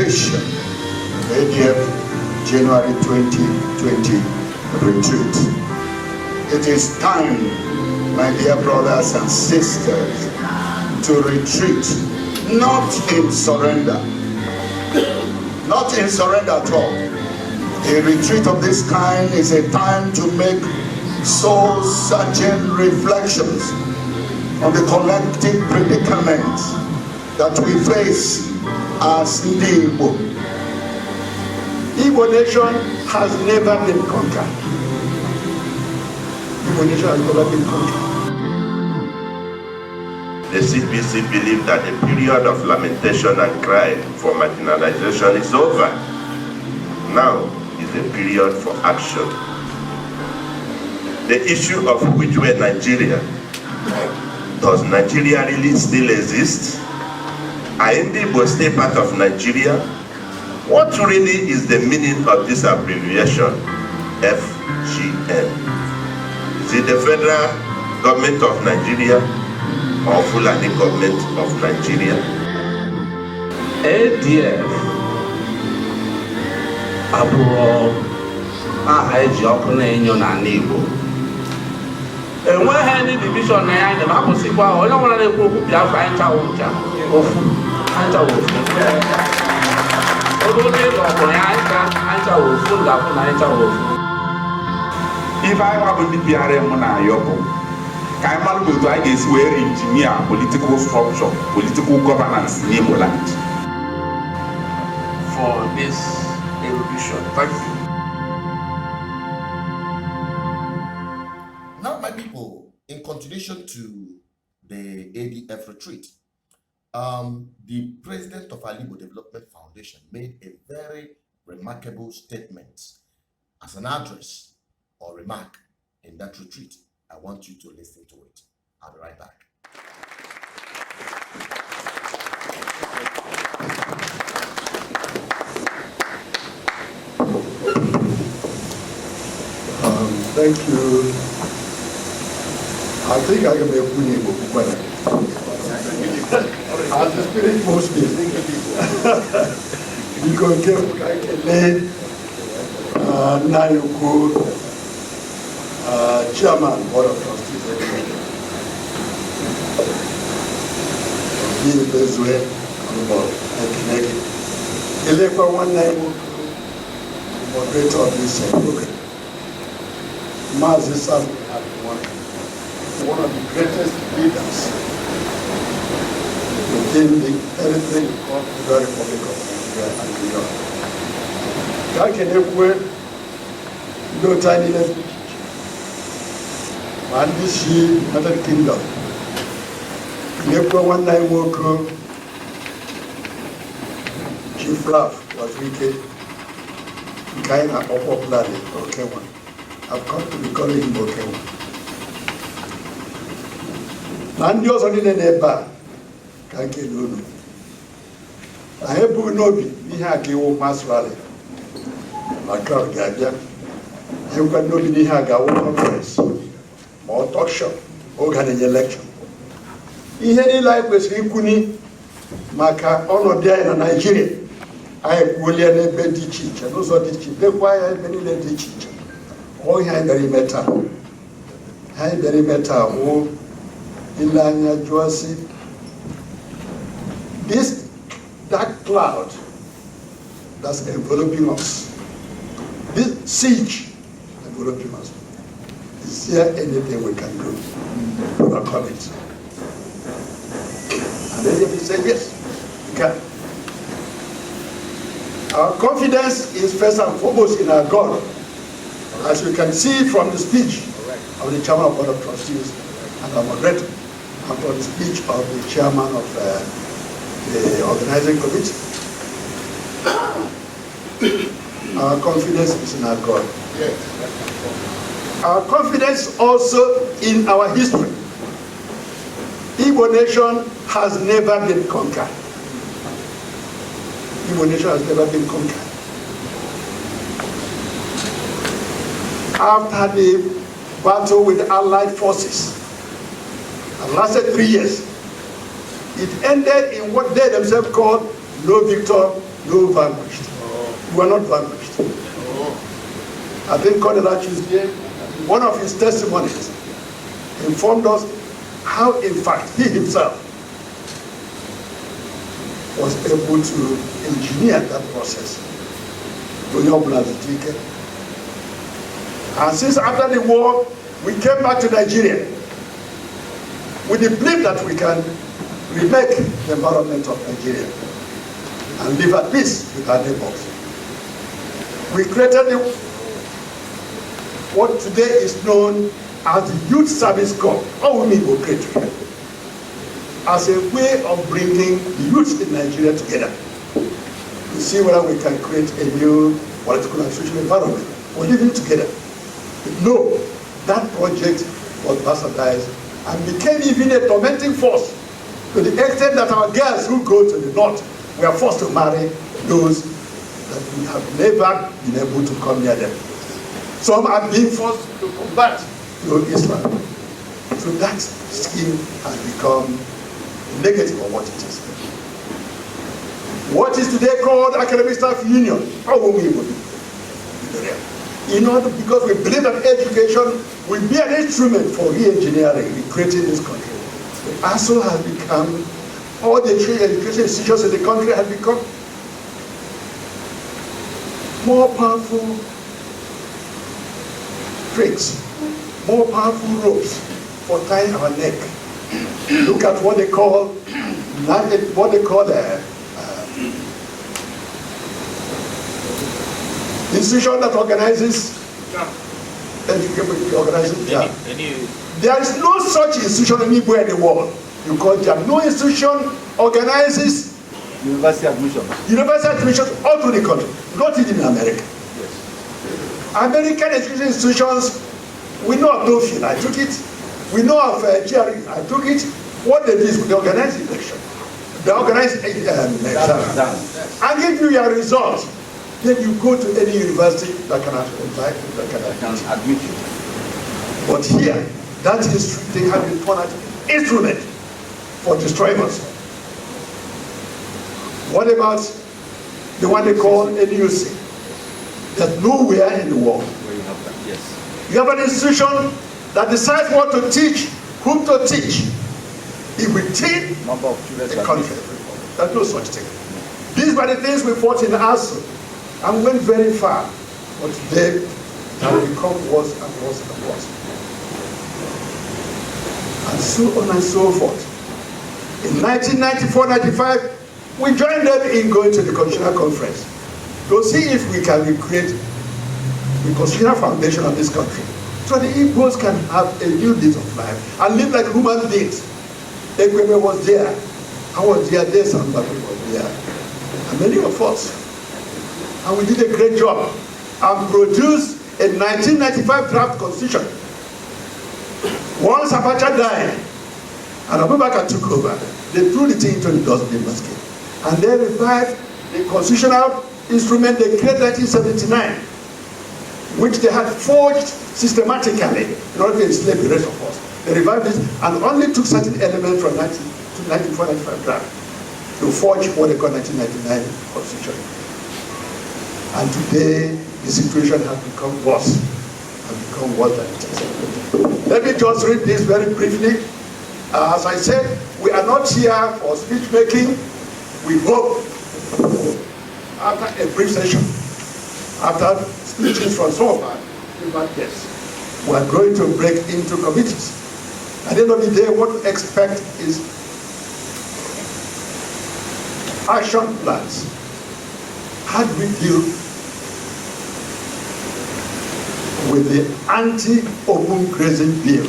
Islamization, ADF January 2020 retreat. It is time, my dear brothers and sisters, to retreat, not in surrender. Not in surrender at all. A retreat of this kind is a time to make soul-searching reflections on the collective predicament that we face as Igbo. Igbo nation has never been conquered. Igbo nation has never been conquered. The CPC believe that the period of lamentation and cry for marginalization is over. Now is the period for action. The issue of which way Nigeria. Does Nigeria really still exist? Are Igbo still part of Nigeria? What really is the meaning of this abbreviation, FGN? Is it the federal government of Nigeria or Fulani government of Nigeria? ADF abụrụ aha eji ọkụ na-enyo n'ala Igbo. Enweghị any division na ya na akwụsịkwa onye ọbụla na-ekwu okwu Biafra anyị chawo ncha ofu anyị chawo ofu. Oge onye ịlọ ọkụ ya anyị chawo ofu ga-akwụ na anyị chawo ofu. Ife anyị wabụ ndị PRM na-ayọpụ ka anyị mara otu anyị ga-esi wee re-engineer political structure, political governance in Igbo land. For this erudition. Thank you. Now, my people, in continuation to the ADF retreat, the president of Igbo Development Foundation made a very remarkable statement as an address or remark in that retreat. I want you to listen to it. I'll be right back. Thank you. I think I can be a Puni Igbo. As the spirit moves me. Because I can lead Naira Chairman, Board of Trustees. Be the best way about elect for one name, moderator of this program. Mazi Sam, one of the greatest leaders within the everything of the Republic of Nigeria and beyond. God can help with no tiny left. And this year, another kingdom. April 1 night walk, Chief Ralph was wicked, kind of popular, okay one. I've come to be calling him okay one. And yours only in a bar, can't get no. I have no be, we have a mass rally. My crowd, Gabia. You can know the Haga conference. Or talk show, organize election. In any life was Rikuni, Maka, honor there in Nigeria. I have William Betty Chich, and also the chief. That's why I have many lady Chich. Oh, I very better. I very better. Oh, Ilanya Joasi. This dark cloud that's enveloping us. This siege enveloping us. Is there anything we can do to overcome it? And then if he said yes, we can. Our confidence is first and foremost in our God. As you can see from the speech of the Chairman of the Board of Trustees and our moderator, and from the speech of the Chairman of the Organizing Committee, our confidence is in our God. Yes. Our confidence also in our history. Igbo nation has never been conquered. Igbo nation has never been conquered. After the battle with Allied forces, and lasted 3 years, it ended in what they themselves called no victor, No vanquished. We are not vanquished. I think Conqured Tuesday, one of his testimonies, informed us how, in fact, he himself was able to engineer that process. And since after the war, we came back to Nigeria with the belief that we can remake the environment of Nigeria and live at peace with our neighbors. We created what today is known as the Youth Service Corps, all women will create together, as a way of bringing the youth in Nigeria together to see whether we can create a new political and social environment for living together. But no, that project was bastardized and became even a tormenting force, to the extent that our girls who go to the north were forced to marry those that we have never been able to come near them. Some are being forced to convert to Islam. So that scheme has become negative of what it is. What is today called Academic Staff Union? How will we do? In order, because we believe that education will be an instrument for re-engineering, recreating this country. The ASO has become, all the education institutions in the country have become more powerful tricks, more powerful ropes for tying our neck. Look at what they call institution that organizes There is no such institution anywhere in the world. You call them. No institution organizes university admission. University admission all through the country, not even in America. Yes. American education institutions, we know of Dauphin, I took it. We know of GRE, I took it. What they do is they organize election. They organize exam. And give you your results. Then you go to any university that can admit you. But here, that thing has been turned out instrument for destroying us. What about the one they call NUC? There's nowhere in the world Where you have that, yes. you have an institution that decides what to teach, whom to teach. It will teach Number of students the country. There's no such thing. These were the things we fought in ASO and went very far. But today, it has become worse and worse and worse. And so on and so forth. In 1994-95, we joined them in going to the Constitutional Conference to see if we can recreate the constitutional foundation of this country, so the Igbos can have a new lease of life and live like human beings. Ekweme was there. I was there. Somebody was there. And many of us. And we did a great job and produced a 1995 draft constitution. Once Abacha died and Abubakar took over, they threw the thing into the dustbin basket. And they revived the constitutional instrument they created in 1979, which they had forged systematically in order to enslave the rest of us. They revived it and only took certain elements from 1994-95 draft to forge what they call 1999 constitution. And today, the situation has become worse than it is. Let me just read this very briefly. As I said, we are not here for speech making. We hope, after a brief session, after speeches from some of our favorite guests, we are going to break into committees. At the end of the day, what we expect is action plans. How do we deal with the anti-open grazing bill,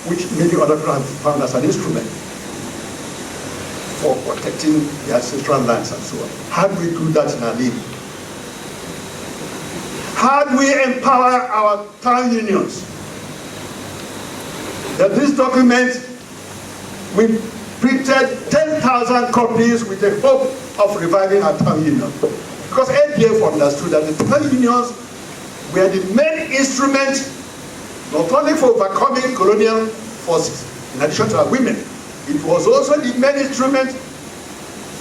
which many other people have found as an instrument for protecting the ancestral lands and so on? How do we do that in our living? How do we empower our town unions? That this document, we printed 10,000 copies with the hope of reviving our town union. Because ADF understood that the town unions were the main instrument not only for overcoming colonial forces, in addition to our women, it was also the main instrument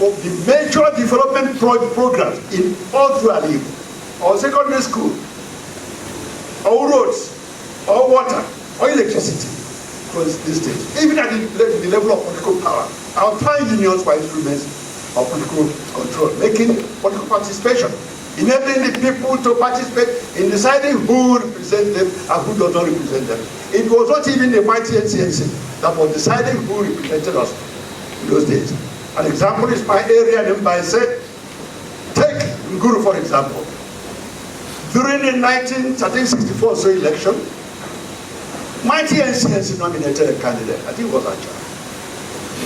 for the major development programs in all through Igbo, or secondary school, or roads, or water, or electricity across this state. Even at the level of political power, our town unions were instruments of political control, making political participation, enabling the people to participate in deciding who represents them and who does not represent them. It was not even the mighty NCNC that was deciding who represented us in those days. An example is my area in Mbaise. Take Nguru, for example. During the 1964 election, mighty NCNC nominated a candidate. I think it was Acha.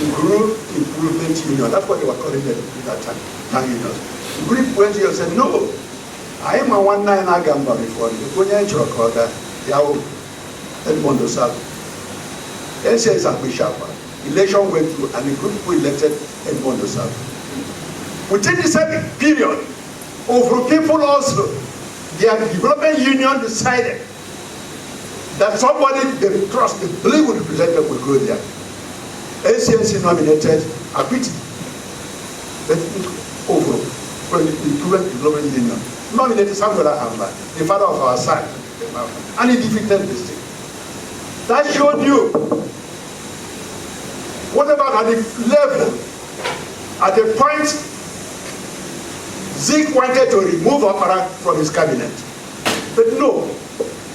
Nguru Improvement Union. That's what they were calling it at that time. Unions. Nguru went here and said, no, I am a 19 Agamba before you. When you enter a quarter, you Edmondo Sab. NCNC and Bishop. Election went through and the group who elected Edmondo Sab. Within the same period, over people also, their development union decided that somebody they trust, they believe would represent them will go there. NCNC nominated Akwiti, over for the development union, nominated Samuel Amba, the father of our son, and he defeated this thing. That showed you what about at the level, at the point Zik wanted to remove Opera from his cabinet. But no,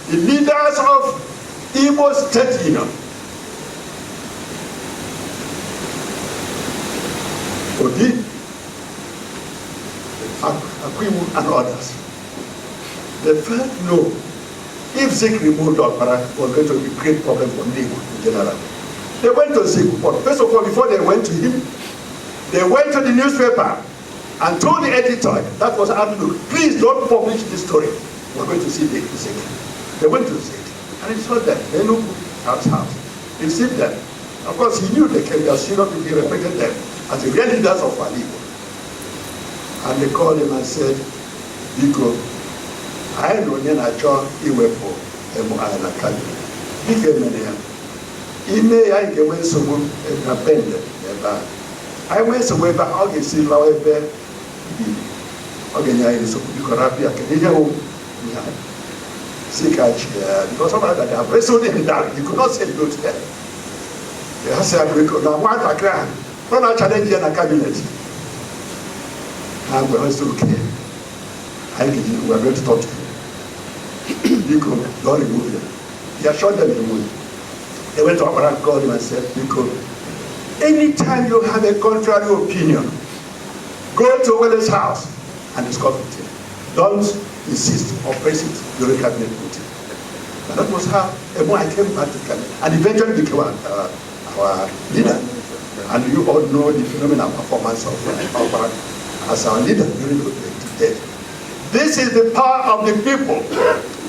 the leaders of Igbo State Union, Odi, Akwimu and others, they felt no, if Zik removed Opera, it was going to be a great problem for Igbo in general. They went to Zik, but first of all, before they went to him, they went to the newspaper and told the editor, that was Outlook, please don't publish this story. We're going to see the Zik. They went to Zik, and he saw them. They looked at his house. He received them. Of course, he knew they came there, he respected them as the real leaders of Igbo. And they called him and said, Biko, I know Nyenacho Iwepo, Emo Academy. Biko Menea. Ime ya nke wee nsogbu na bende ebe a. Anyị wee nsogbu ebe a, ọ ga-esi lawa ebe ọ ga-enye anyị nsogbu biko rapịa kedu ihe wụ ya si ka chi ya because somebody that have wrestled him down, you could not say no to them. They have said biko na nwatakịrị ahụ ọ na-challenge ya na cabinet. And we're also okay. We are going to talk to him. Biko, don't remove him. He assured them he would. They went to Opera and called him and said, Biko, anytime you have a contrary opinion, go to Weller's house and discuss with him. Don't insist or press it during cabinet meeting. And that was how I came back to cabinet and eventually became our leader. And you all know the phenomenal performance of Opera as our leader during the day. This is the power of the people.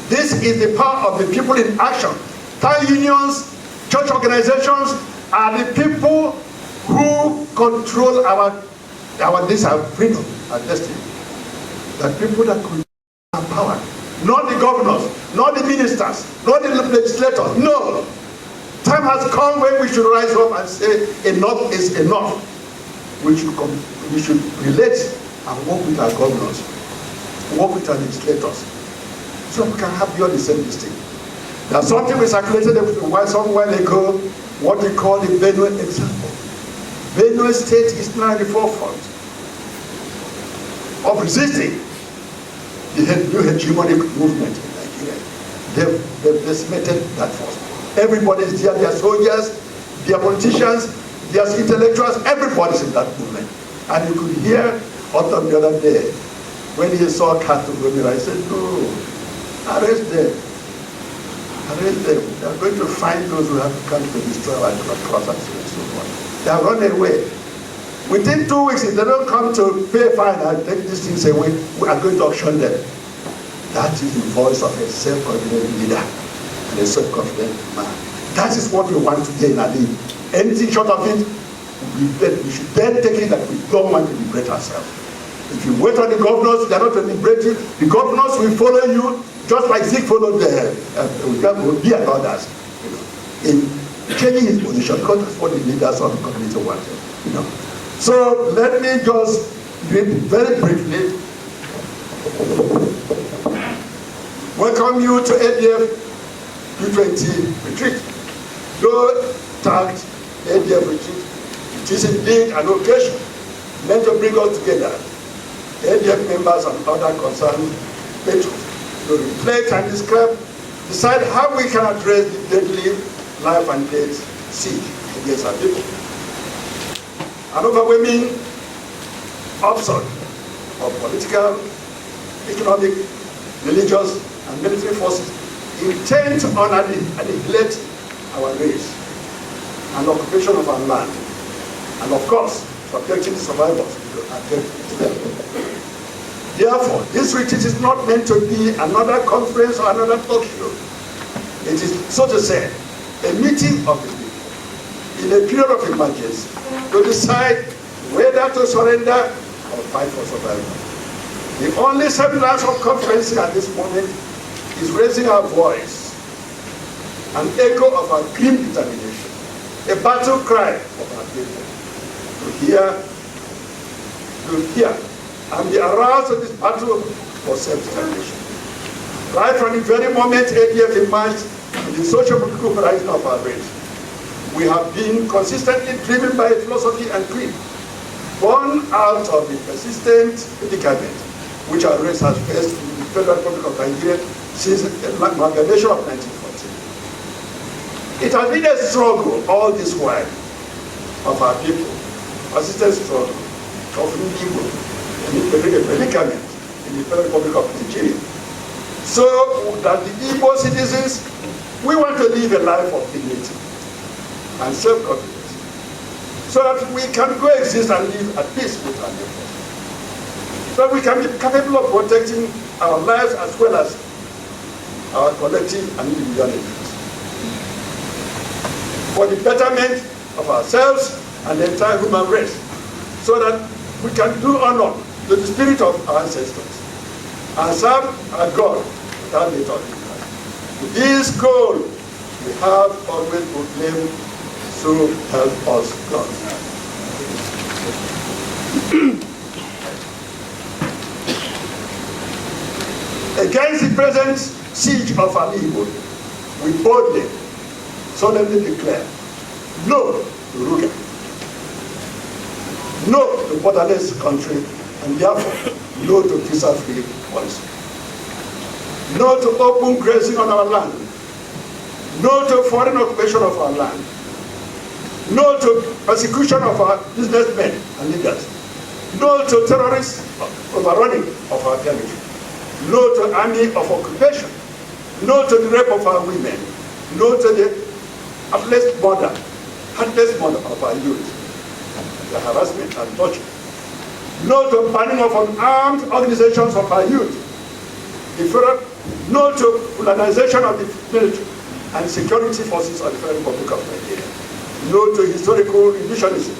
This is the power of the people in action. Town unions, church organizations are the people who control our freedom, our destiny. The people that control our power. Not the governors, not the ministers, not the legislators. No. Time has come when we should rise up and say enough is enough. We should relate and work with our governors, work with our legislators, so we can have beyond the same mistake. There's something we circulated some while ago, what we call the Benue example. Benue State is now at the forefront of resisting the new hegemonic movement in Nigeria. They've decimated that force. Everybody is there, their soldiers, their politicians, their intellectuals, everybody's in that movement. And you could hear Autumn the other day, when he saw Kato Gomira, he said, no, arrest them. Arrest them. They are going to find those who have come to destroy our democracy and so on. They have run away. Within 2 weeks, if they don't come to pay a fine and take these things away, we are going to auction them. That is the voice of a self-confident leader and a self-confident man. That is what we want today in Ali. Anything short of it, we should then take it that we don't want to liberate ourselves. If you wait on the governors, they are not going to liberate you. The governors will follow you, just like Zik followed the Obi and others, in changing his position, because that's what the leaders of the community wanted. So let me just read very briefly. Welcome you to ADF 220 retreat. Though tagged ADF retreat, it is indeed an occasion meant to bring us together, ADF members and other concerned patrons, to reflect and decide how we can address the deadly life and death siege against our people. An overwhelming upsurge of political, economic, religious, and military forces intent on annihilating our race and occupation of our land, and of course, subjecting the survivors to them. Therefore, this retreat is not meant to be another conference or another talk show. It is, so to say, a meeting of the people in a period of emergency to decide whether to surrender or fight for survival. The only semblance of conference at this moment is raising our voice, an echo of our grim determination, a battle cry of our people to hear and be aroused in this battle for self-determination. Right from the very moment ADF emerged in the social-political horizon of our race, we have been consistently driven by a philosophy and creed born out of the persistent predicament which our race has faced in the Federal Republic of Nigeria since the amalgamation of 1914. It has been a struggle all this while of our people, persistent struggle of Igbo, a predicament in the Federal Republic of Nigeria. So that the Igbo citizens, we want to live a life of dignity and self-confidence, so that we can coexist and live at peace with our neighbors. So we can be capable of protecting our lives as well as our collective and individual interests, for the betterment of ourselves and the entire human race, so that we can do honor to the spirit of our ancestors and serve our God without later. With this goal, we have always proclaimed, so help us God. Against the present siege of our Igbo, we boldly, solemnly declare no to Ruga, no to borderless country, and therefore no to visa-free policy. No to open grazing on our land. No to foreign occupation of our land. No to persecution of our businessmen and leaders. No to terrorist overrunning of our territory. No to army of occupation. No to the rape of our women. No to the heartless murder of our youth, the harassment and torture. No to banning of unarmed organizations of our youth. No to colonization of the military and security forces of the Federal Republic of Nigeria. No to historical revisionism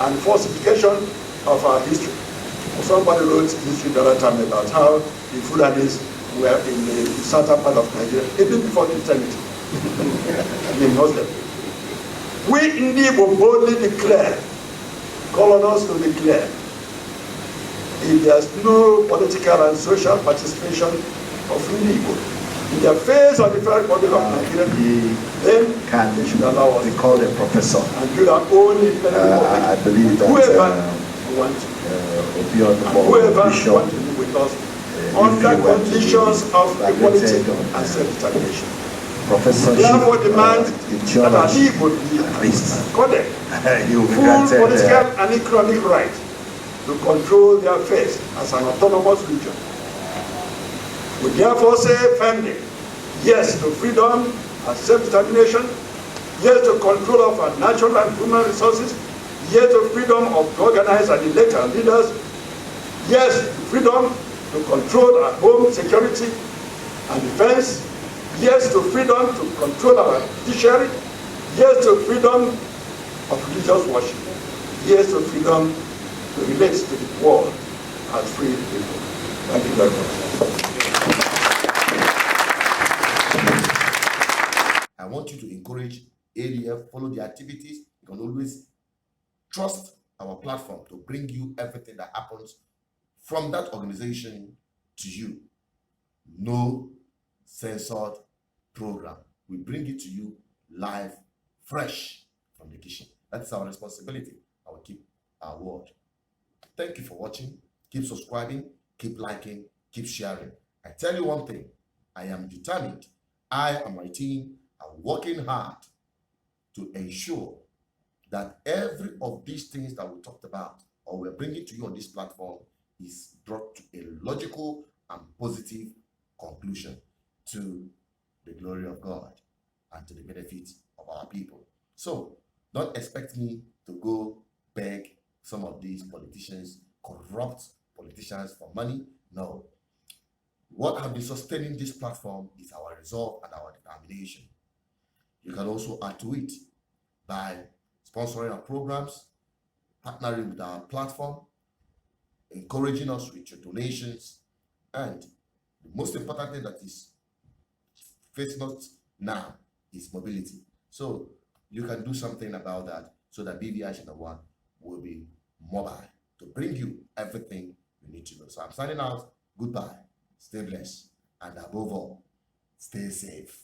and falsification of our history. Somebody wrote history the other time about how the Fulanis were in the southern part of Nigeria, even before Christianity, and the Muslim. We indeed will boldly declare, call on us to declare, if there's no political and social participation of Igbo in the affairs of the Federal Republic of Nigeria, then they should allow us be called a professor. And build our own independent republic. I believe that whoever wants to live with us under conditions of equality and self-determination. Therefore, demand that our Igbo be accorded full political and economic right to control their affairs as an autonomous region. We therefore say firmly, yes to freedom and self-determination, yes to control of our natural and human resources, yes to freedom of to organize and elect our leaders, yes to freedom to control our home security and defense, yes to freedom to control our judiciary, yes to freedom of religious worship, yes to freedom to relate to the world as free people. Thank you very much. I want you to encourage ADF, follow the activities. You can always trust our platform to bring you everything that happens from that organization to you. No censored program. We bring it to you live, fresh from the kitchen. That's our responsibility. I will keep our word. Thank you for watching. Keep subscribing, keep liking, keep sharing. I tell you one thing, I am determined. I and my team are working hard to ensure that every of these things that we talked about or we're bringing to you on this platform is brought to a logical and positive conclusion to the glory of God and to the benefit of our people. So don't expect me to go beg some of these politicians, corrupt politicians, for money. No. What has been sustaining this platform is our resolve and our determination. You can also add to it by sponsoring our programs, partnering with our platform, encouraging us with your donations, and the most important thing that is facing us now is mobility. So you can do something about that so that BVI Channel 1 will be mobile to bring you everything you need to know. So I'm signing out. Goodbye. Stay blessed. And above all, stay safe.